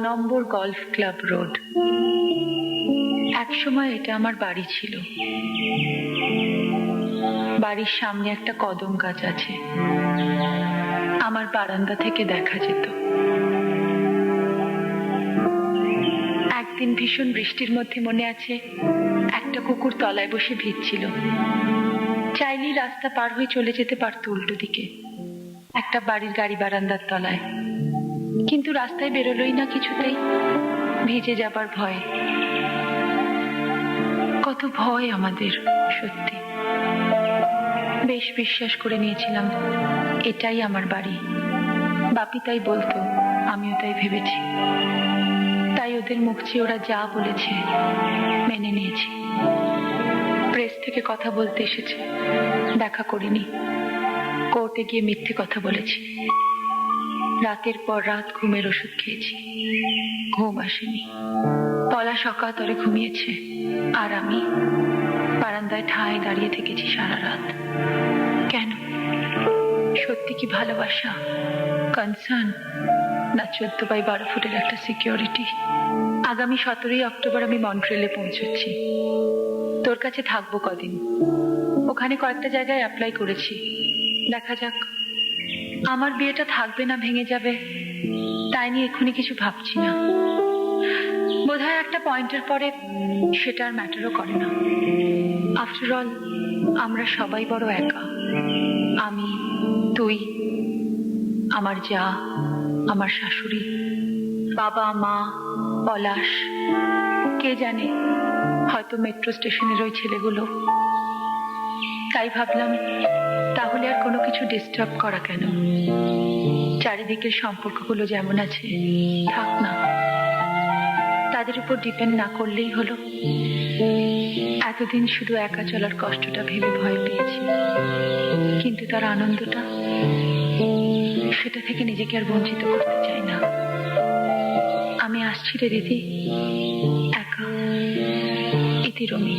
নম্বর golf club road. একসময় এটা আমার বাড়ি ছিল। বাড়ির সামনে একটা কদম গাছ আছে, আমার বারান্দা থেকে দেখা যেত। একদিন ভীষণ বৃষ্টির মধ্যে মনে আছে, একটা কুকুর তলায় বসে ভিজছিল। চাইলেই রাস্তা পার হয়ে চলে যেতে পারতো উল্টো দিকে, একটা বাড়ির গাড়ি বারান্দার তলায়। কিন্তু রাস্তায় বেরোলোই না কিছুতেই, ভিজে যাবার ভয়ে। কত ভয় আমাদের, সত্যি। বেশ বিশ্বাস করে নিয়েছিলাম এটাই আমার বাড়ি। বাপি তাই বলতো, আমিও তাই ভেবেছি। তাই ওদের মুখ চেয়ে ওরা যা বলেছে মেনে নিয়েছি। প্রেস থেকে কথা বলতে এসেছে, দেখা করিনি। কোর্টে গিয়ে মিথ্যে কথা বলেছি। রাতের পর রাত ঘুমের ওষুধ খেয়েছি, ঘুম আসেনি। পলাশ অকাতরে ঘুমিয়েছে, আর আমি বারান্দায় ঠায় দাঁড়িয়ে থেকেছি সারা রাত। কেন? সত্যি কি ভালোবাসা, কনসার্ন, না 14x12 ফুটের একটা সিকিউরিটি? আগামী 17ই অক্টোবর আমি মন্ট্রিলে পৌঁছচ্ছি। তোর কাছে থাকবো কদিন। ওখানে কয়েকটা জায়গায় অ্যাপ্লাই করেছি, দেখা যাক। আমার বিয়েটা থাকবে না ভেঙে যাবে, তাই নিয়ে এক্ষুনি কিছু ভাবছি না। বোধহয় একটা পয়েন্টের পরে সেটা আর ম্যাটারও করে না। আফটার অল আমরা সবাই বড় একা। আমি, তুই, আমার যা, আমার শাশুড়ি, বাবা, মা, পলাশ, কে জানে, হয়তো মেট্রো স্টেশনের ওই ছেলেগুলো। তাই ভাবলাম, তাহলে আর কোনো কিছু ডিস্টার্ব করা কেন? চারিদিকের সম্পর্কগুলো যেমন আছে থাক না, তাদের উপর ডিপেন্ড না করলেই হলো। এতদিন শুধু একা চলার কষ্টটা ভেবে ভয় পেয়েছি, কিন্তু তার আনন্দটা, সেটা থেকে নিজেকে আর বঞ্চিত করতে চাই না। আমি আসছি রে দিদি, একা, ইতি রমি।